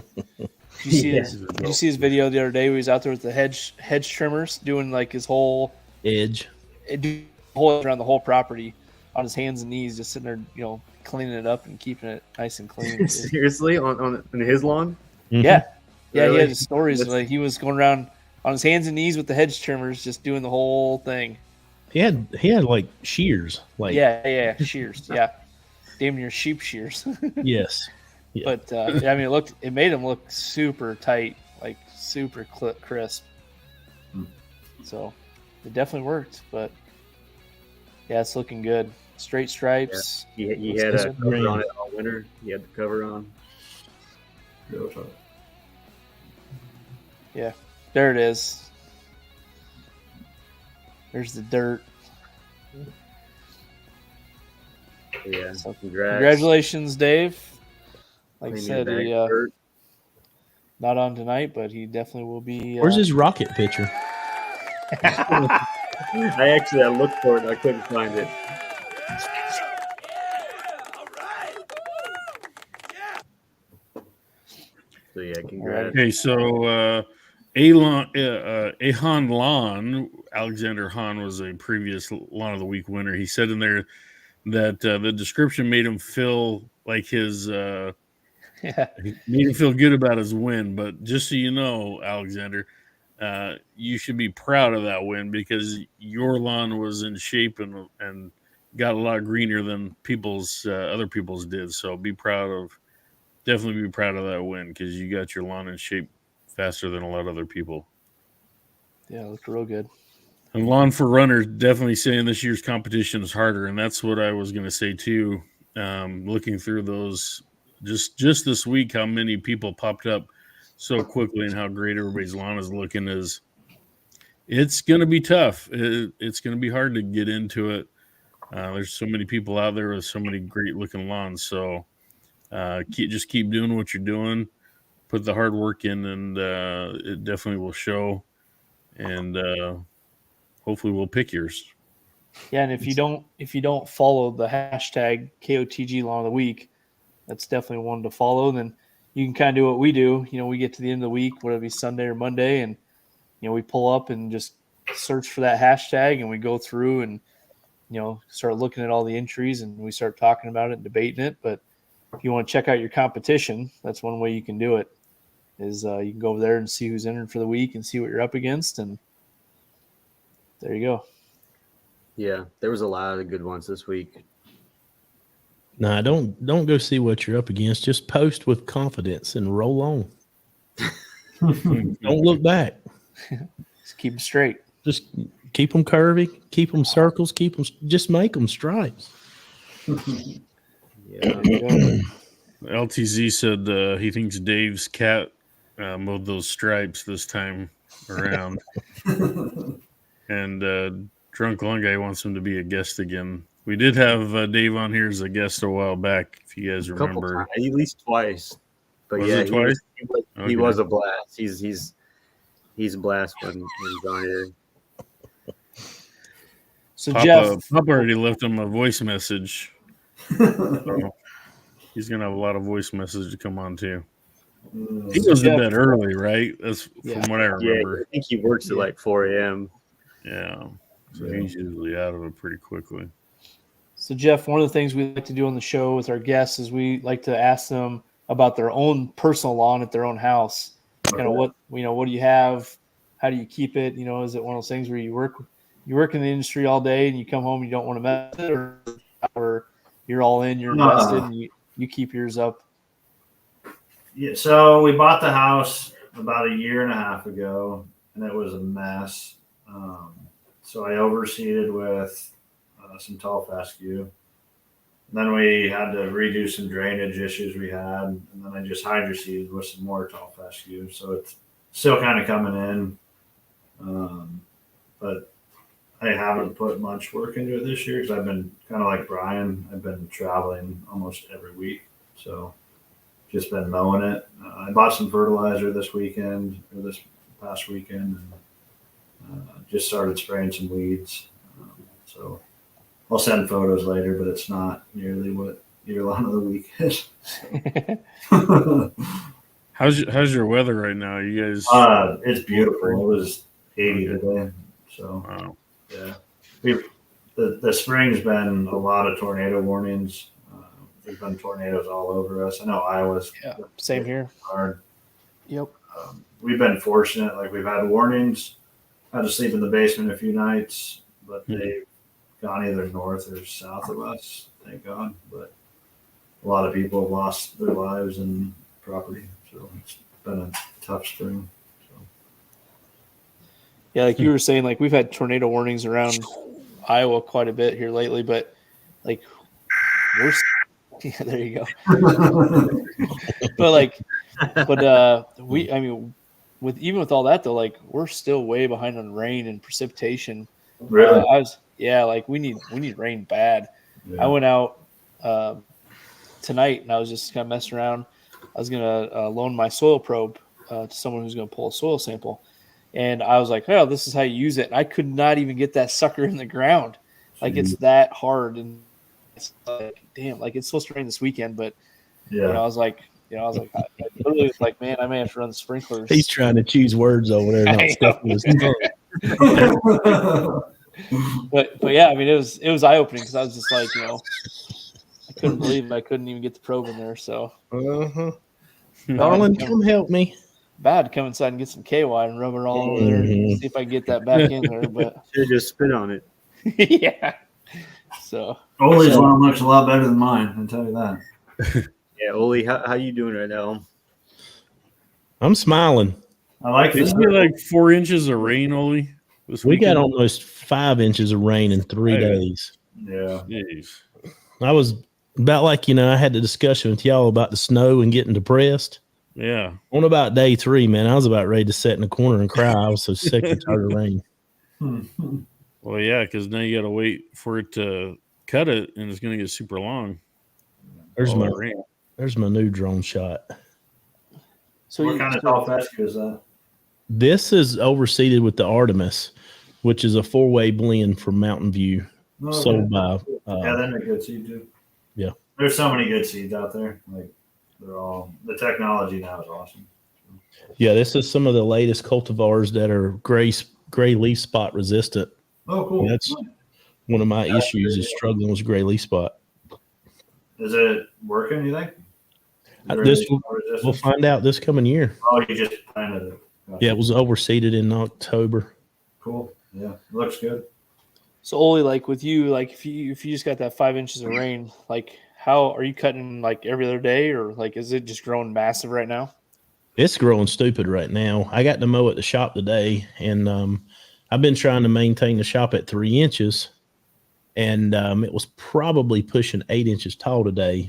Did you see Yeah. did you see his video the other day where he was out there with the hedge trimmers doing like his whole around the whole property on his hands and knees, just sitting there, cleaning it up and keeping it nice and clean. seriously on his lawn. Yeah. Yeah, Really? he had his stories. That's- Like he was going around on his hands and knees with the hedge trimmers, just doing the whole thing. He had like shears. Like Yeah, shears. Yeah, damn near sheep shears. yes. Yeah. But I mean, it made him look super tight, like super crisp. So it definitely worked. But yeah, it's looking good. Straight stripes. He had It's a cover on it all winter. He had the cover on. Yeah, there it is. There's the dirt. Yeah, So, congrats. Congratulations, Dave. Like I Clean said, your bag he, of dirt. not on tonight, but he definitely will be. Where's his rocket pitcher? I looked for it. I couldn't find it. So yeah, congrats. Okay, so Ahan Lawn, Alexander Hahn was a previous Lawn of the Week winner. He said in there that the description made him feel like his Yeah. made him feel good about his win. But just so you know, Alexander, you should be proud of that win because your lawn was in shape and got a lot greener than other people's did. So definitely be proud of that win because you got your lawn in shape faster than a lot of other people. Yeah, it looked real good. And Lawn for Runners definitely saying this year's competition is harder, and that's what I was going to say too. Looking through those just this week, how many people popped up so quickly and how great everybody's lawn is looking it's going to be tough. It's going to be hard to get into it. There's so many people out there with so many great looking lawns. So just keep doing what you're doing, put the hard work in, and it definitely will show. And hopefully we'll pick yours. Yeah, and if you don't follow the hashtag KOTG Lawn of the Week, that's definitely one to follow. Then you can kind of do what we do. We get to the end of the week, whether it be Sunday or Monday, and we pull up and just search for that hashtag, and we go through and start looking at all the entries, and we start talking about it and debating it. But if you want to check out your competition, that's one way you can do it. Is you can go over there and see who's entered for the week and see what you're up against, and there you go. Yeah, there was a lot of good ones this week. Nah, don't go see what you're up against. Just post with confidence and roll on. Don't look back. Just keep them straight. Just keep them curvy, keep them circles, just make them stripes. Yeah. LTZ said he thinks Dave's cat mowed those stripes this time around. And Drunk Long Guy wants him to be a guest again. We did have Dave on here as a guest a while back, if you guys remember. At least twice. But Was yeah, it twice? He was a blast. He's a blast when he's on here. So Papa Jeff, already left him a voice message. So he's gonna have a lot of voice messages to come on too. He goes to bed early, right? That's from what I remember. Yeah, I think he works at like 4 a.m. Yeah. So he's usually out of it pretty quickly. So Jeff, one of the things we like to do on the show with our guests is we like to ask them about their own personal lawn at their own house. Kind of what do you have? How do you keep it? Is it one of those things where you work in the industry all day and you come home and you don't want to mess it, or you're all in, you're invested, and you keep yours up? Yeah, so we bought the house about a year and a half ago, and it was a mess. So I overseeded with some tall fescue. Then we had to redo some drainage issues we had, and then I just hydroseeded with some more tall fescue. So it's still kind of coming in, but I haven't put much work into it this year because I've been kind of like Brian. I've been traveling almost every week, so just been mowing it. I bought some fertilizer this past weekend, and just started spraying some weeds. So I'll send photos later, but it's not nearly what your lawn of the week is. How's your weather right now? You guys? It's beautiful. It was 80 today, so Wow. yeah. The spring's been a lot of tornado warnings. There's been tornadoes all over us. I know Iowa's Same here. hard. Yep. We've been fortunate. Like we've had warnings. Had to sleep in the basement a few nights, but they've gone either north or south of us. Thank God. But a lot of people have lost their lives and property, so it's been a tough spring. Yeah, like you were saying, like we've had tornado warnings around Iowa quite a bit here lately, but like we're there you go. With all that though, like we're still way behind on rain and precipitation. Really? We need rain bad. Yeah. I went out tonight and I was just kind of messing around. I was gonna loan my soil probe to someone who's going to pull a soil sample. And I was like, oh, this is how you use it. And I could not even get that sucker in the ground. Like, it's that hard. And it's like, damn, like, it's supposed to rain this weekend. But, Yeah. I was like, I literally was like, man, I may have to run the sprinklers. He's trying to choose words over there. Not stuffing his tongue. but yeah, I mean, it was eye opening because I was just like, I couldn't believe I couldn't even get the probe in there. So, Darling, come help me. bad to come inside and get some KY and rub it all over there and see if I can get that back in there. But Should just spit on it. yeah, so Ole's one looks a lot better than mine. I can tell you that. Yeah, Olee, how you doing right now? I'm smiling. I like this. Isn't it like 4 inches of rain, Olee? We got almost 5 inches of rain in 3 days. Yeah. Jeez. I was about like, I had the discussion with y'all about the snow and getting depressed. Yeah. On about day 3, man, I was about ready to sit in the corner and cry. I was so sick and tired of rain. Well, yeah, because now you got to wait for it to cut it, and it's going to get super long. There's All that rain. There's my new drone shot. so What kind of tall fescue is that? This is overseeded with the Artemis, which is a 4-way blend from Mountain View, sold by. Yeah, they're a good seed too. Yeah. There's so many good seeds out there. Like they're all the technology now is awesome. Yeah, this is some of the latest cultivars that are gray leaf spot resistant. Oh, cool. That's one of my issues is struggling with gray leaf spot. Is it working? You think? We'll find out this coming year. Oh, you just planted it. Gotcha. Yeah, it was overseeded in October. Cool. Yeah, looks good. So Olee, like with you, like if you just got that 5 inches of rain, like how are you cutting like every other day, or like is it just growing massive right now? It's growing stupid right now. I got to mow at the shop today, and I've been trying to maintain the shop at 3 inches, and it was probably pushing 8 inches tall today.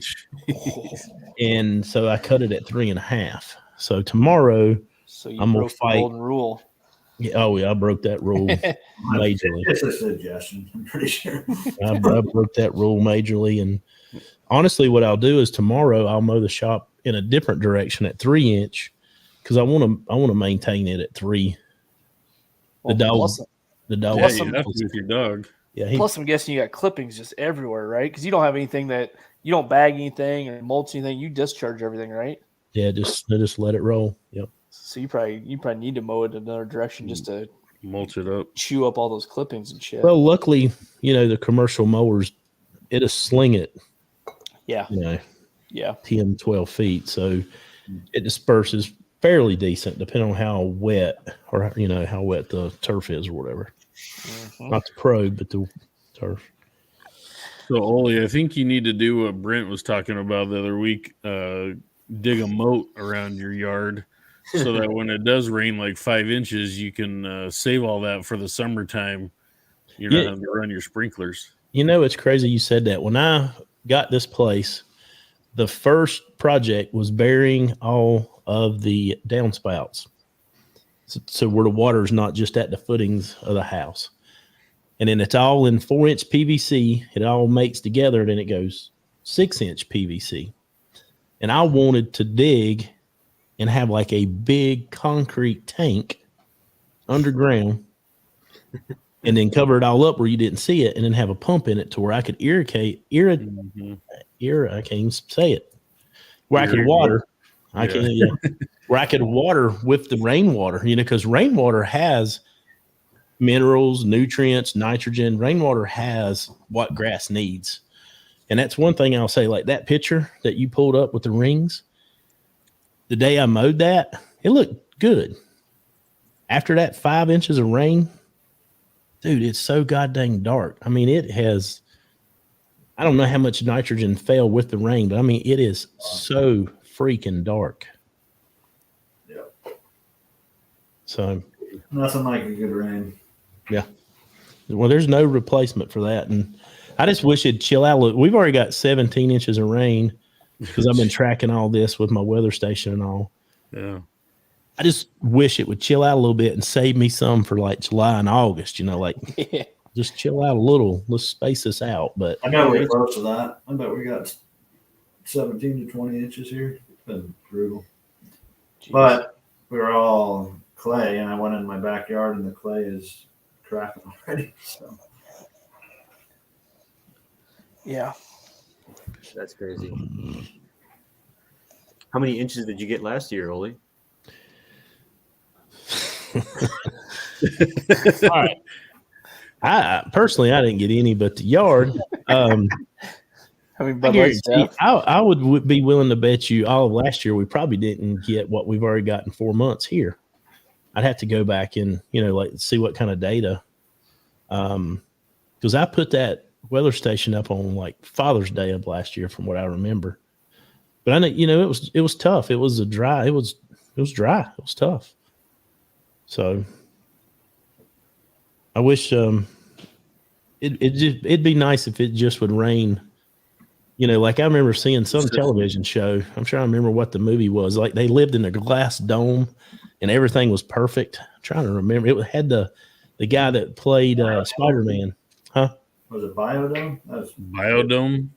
And so I cut it at 3.5. So tomorrow, So you I'm gonna broke the fight. golden rule. Yeah, I broke that rule majorly. It's a suggestion. I'm pretty sure. I broke that rule majorly. And honestly, what I'll do is tomorrow I'll mow the shop in a different direction at 3 inch because I want to maintain it at 3. Well, the dog. plus, Yeah, you have to with your dog. Yeah, plus I'm guessing you got clippings just everywhere, right? Because you don't have anything that you don't bag anything and mulch anything. You discharge everything, right? yeah, just let it roll. Yep. So you probably need to mow it in another direction just to Mulch it up. chew up all those clippings and shit. Well, luckily, the commercial mowers, it'll sling it, yeah, 10, 12 feet. So it disperses fairly decent, depending on how wet or, how wet the turf is or whatever. Not the probe, but the turf. So, Olee, I think you need to do what Brent was talking about the other week. Dig a moat around your yard so that when it does rain like 5 inches, you can save all that for the summertime. You're not having to run your sprinklers. It's crazy you said that. When I got this place, the first project was burying all of the downspouts. So where the water is not just at the footings of the house. And then it's all in 4-inch PVC. It all makes together, then it goes 6-inch PVC. And I wanted to dig and have like a big concrete tank underground and then cover it all up where you didn't see it and then have a pump in it to where I could I can't even say it. Where I could water. Where I could water with the rainwater, because rainwater has minerals, nutrients, nitrogen. Rainwater has what grass needs. And that's one thing I'll say, like that picture that you pulled up with the rings, the day I mowed that, it looked good. After that 5 inches of rain, dude, it's so goddamn dark. I mean, it has, I don't know how much nitrogen fell with the rain, but I mean, it is so freaking dark. Yeah. So Nothing like a good rain. Yeah. Well, there's no replacement for that. And I just wish it'd chill out a little. We've already got 17 inches of rain because I've been tracking all this with my weather station and all. Yeah. I just wish it would chill out a little bit and save me some for like July and August, just chill out a little. Let's space this out. But I know we're close to that. I bet we got 17 to 20 inches here. It's been brutal. Jeez. But we were all clay, and I went in my backyard, and the clay is cracking already. So Yeah. That's crazy. How many inches did you get last year, Olee? All right. I personally, I didn't get any, but the yard. I mean, I Bud Light guarantee, stuff. I would be willing to bet you all of last year we probably didn't get what we've already got in 4 months here. I'd have to go back and like see what kind of data. Because I put that weather station up on like Father's Day of last year, from what I remember. But I know it was tough. It was dry. It was dry. It was tough. So I wish it'd be nice if it just would rain. Like I remember seeing some television show. I'm trying to remember what the movie was. Like they lived in a glass dome and everything was perfect. I'm trying to remember. It had the guy that played Spider-Man. Huh? was it Biodome? Biodome.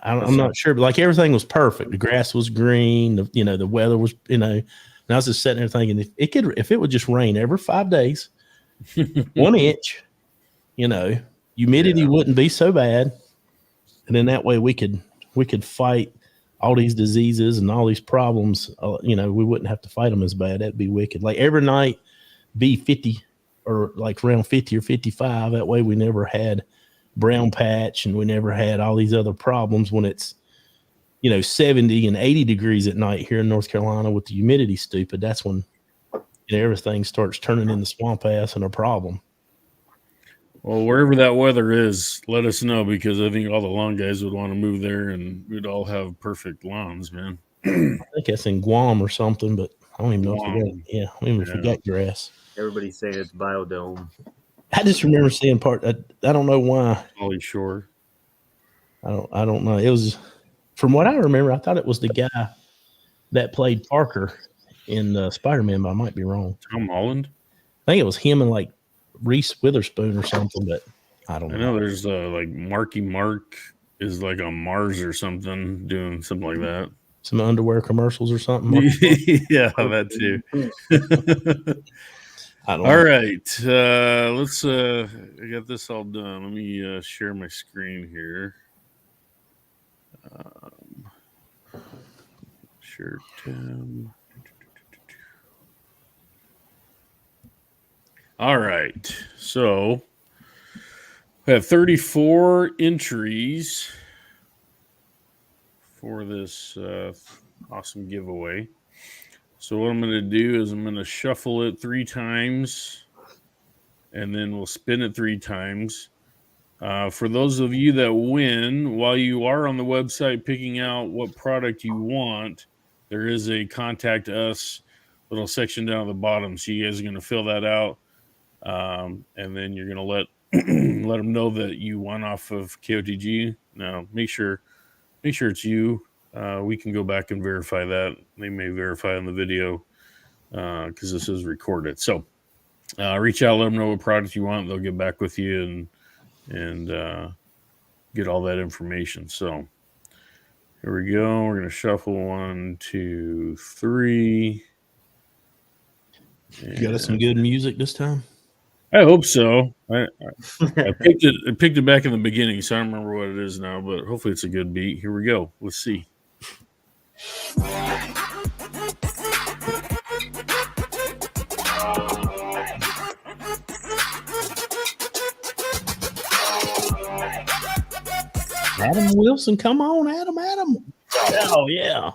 I'm not sure, but like everything was perfect. The grass was green. The weather was, and I was just sitting there thinking if it would just rain every 5 days, 1 inch, humidity wouldn't be so bad. And then that way we could fight all these diseases and all these problems. We wouldn't have to fight them as bad. That'd be wicked. Like every night be 50 or like around 50 or 55. That way we never had brown patch and we never had all these other problems when it's 70 and 80 degrees at night here in North Carolina with the humidity stupid. That's when everything starts turning into swamp ass and a problem. Well, wherever that weather is, let us know, because I think all the lawn guys would want to move there and we'd all have perfect lawns, man. I think that's in Guam or something, but I don't even know Guam. if we got, I don't even know if we got grass. Everybody's saying it's Biodome. I just remember seeing I don't know why. Holly Shore. I don't know. It was, from what I remember, I thought it was the guy that played Parker in Spider-Man, but I might be wrong. Tom Holland? I think it was him and like Reese Witherspoon or something, but I don't know. I know there's like Marky Mark is like on Mars or something, doing something like that. Some underwear commercials or something. Yeah, that too. I don't All know. right. Let's I got this all done. Let me share my screen here. Share Tim. All right. So we have 34 entries for this awesome giveaway. So what I'm going to do is I'm going to shuffle it 3 times, and then we'll spin it 3 times. For those of you that win, while you are on the website picking out what product you want, there is a contact us little section down at the bottom. So you guys are going to fill that out, and then you're going to let them know that you won off of KOTG. Now, make sure it's you. We can go back and verify that. They may verify on the video because this is recorded. So reach out, let them know what product you want. They'll get back with you and get all that information. So here we go. We're going to shuffle 1, 2, 3. You got us some good music this time? I hope so. I picked it back in the beginning, so I don't remember what it is now, but hopefully it's a good beat. Here we go. Let's see. Adam Wilson, come on, Adam. Oh yeah,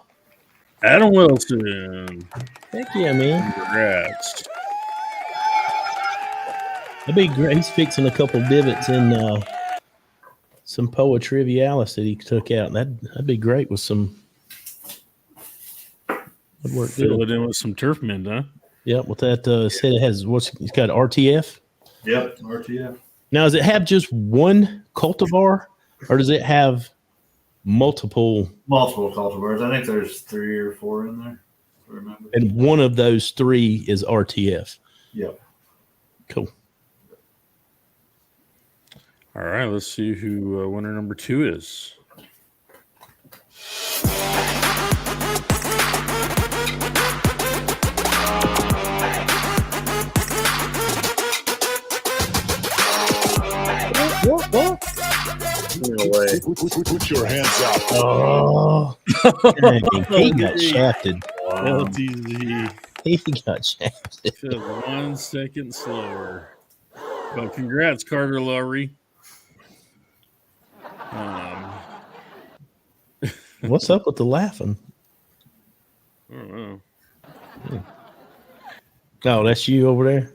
Adam Wilson. heck yeah, man. Congrats. That'd be great. He's fixing a couple divots in some Poa Trivialis that he took out. That'd be great with some. Would work Fill good. it in with some Turfmend, huh? Yep, with that said it has it's got RTF. Yep, RTF. Now, does it have just one cultivar, or does it have multiple? Multiple cultivars. I think there's 3 or 4 in there, if I remember. And one of those 3 is RTF. Yep. Cool. All right, let's see who winner number 2 is. No way. Put your hands up. Oh, dang, he got shafted. LTZ. He got shafted. Just 1 second slower. But congrats, Carter Lowry. What's up with the laughing? I don't know. Oh, that's you over there?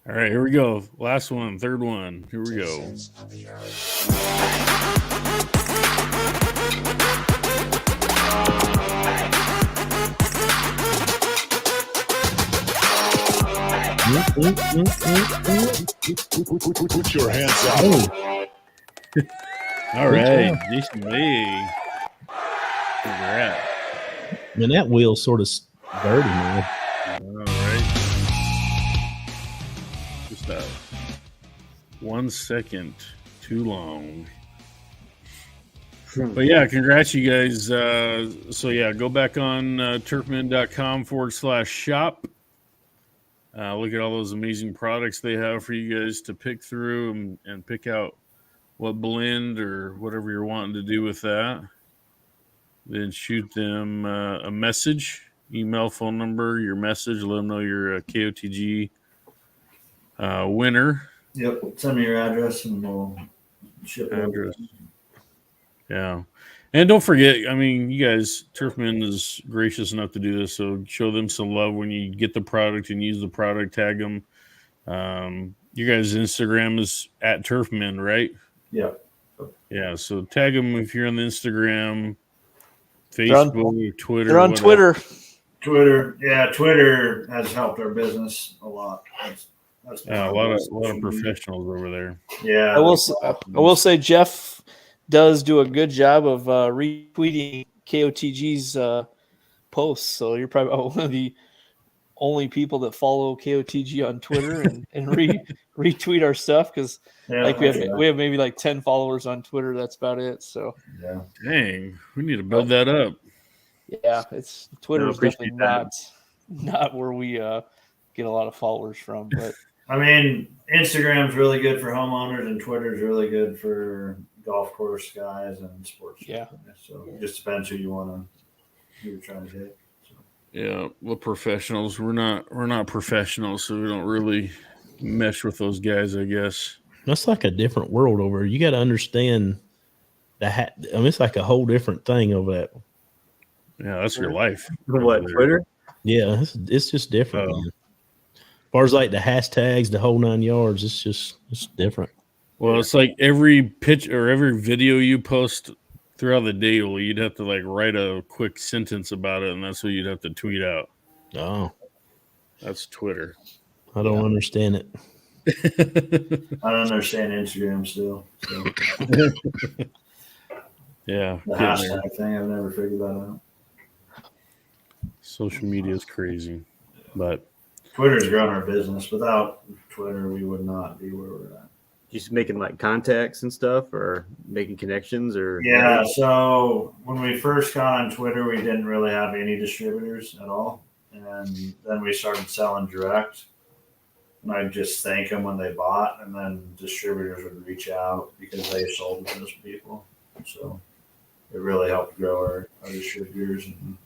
All right, here we go. Last one, third one. Here we go. Put your hands up. Oh, All right, Jason May. Congrats. man, that wheel's sort of dirty, man. All right. Just 1 second too long. But yeah, congrats, you guys. So yeah, go back on turfmend.com/shop. Look at all those amazing products they have for you guys to pick through and pick out what blend or whatever you're wanting to do with that. Then shoot them a message, email, phone number, your message. Let them know you're a KOTG winner. Yep. Send me your address and we'll ship it over. Address. Yeah. And don't forget, I mean, you guys, Turfmend is gracious enough to do this, so show them some love when you get the product and use the product, tag them. You guys' Instagram is at Turfmend, right? Yeah. Yeah, so tag them if you're on the Instagram, Facebook, Twitter. They're on whatever. Twitter. Twitter. Yeah, Twitter has helped our business a lot. That's been Yeah, a our lot best of social media. professionals over there. Yeah. I will say Jeff does do a good job of retweeting KOTG's posts. So you're probably one of the only people that follow KOTG on Twitter and retweet our stuff because we have maybe like 10 followers on Twitter. That's about it. So Yeah. Dang, we need to build that up. yeah, it's Twitter is definitely appreciate not where we get a lot of followers from. But I mean, Instagram's really good for homeowners, and Twitter's really good for golf course guys and sports. Yeah. So it just depends who you're trying to hit. So. Yeah, well, professionals. We're not professionals, so we don't really mesh with those guys, I guess. That's like a different world over there. You got to understand I mean, it's like a whole different thing over that. Yeah, that's your life. What, Twitter? Yeah, it's just different. Man. As far as like the hashtags, the whole 9 yards, it's different. Well, it's like every pitch or every video you post throughout the day, you'd have to like write a quick sentence about it, and that's what you'd have to tweet out. Oh, that's Twitter. I don't understand it. I don't understand Instagram still. So. Yeah, the hashtag thing, I've never figured that out. Social media is crazy, but Twitter's grown our business. Without Twitter, we would not be where we're at. Just making like contacts and stuff, or making connections, or yeah. So when we first got on Twitter, we didn't really have any distributors at all, and then we started selling direct. And I'd just thank them when they bought, and then distributors would reach out because they sold to those people. So it really helped grow our distributors and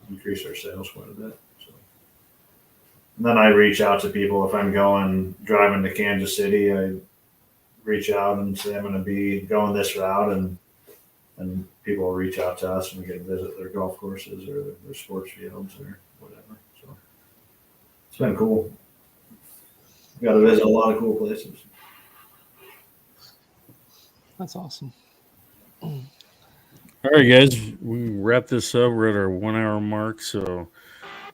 increase our sales quite a bit. So and then I reach out to people if I'm driving to Kansas City. I reach out and say I'm going to be going this route, and people will reach out to us and we get to visit their golf courses or their sports fields or whatever. So it's been cool. Got to visit a lot of cool places. that's awesome. all right, guys, we wrap this up. We're at our 1 hour mark. So,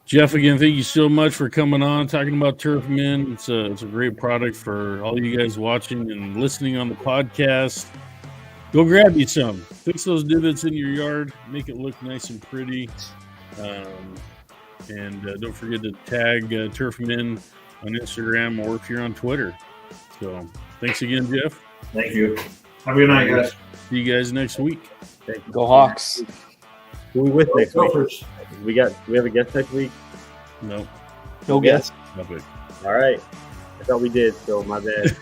Jeff, again, thank you so much for coming on, talking about Turfmend. It's a great product for all you guys watching and listening on the podcast. Go grab you some. Fix those divots in your yard. Make it look nice and pretty. And don't forget to tag Turfmend on Instagram or if you're on Twitter. So, thanks again, Jeff. Thank you. Have a good night, guys. See you guys next week. Thank you. Go Hawks. Who are we with next week? Gophers. We have a guest next week. No. No guess. Not big. All right. I thought we did, so my bad.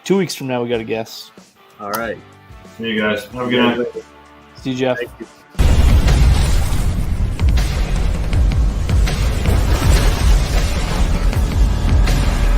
2 weeks from now, we got a guest. All right. See you guys. Have a good night. See you, Jeff. Thank you.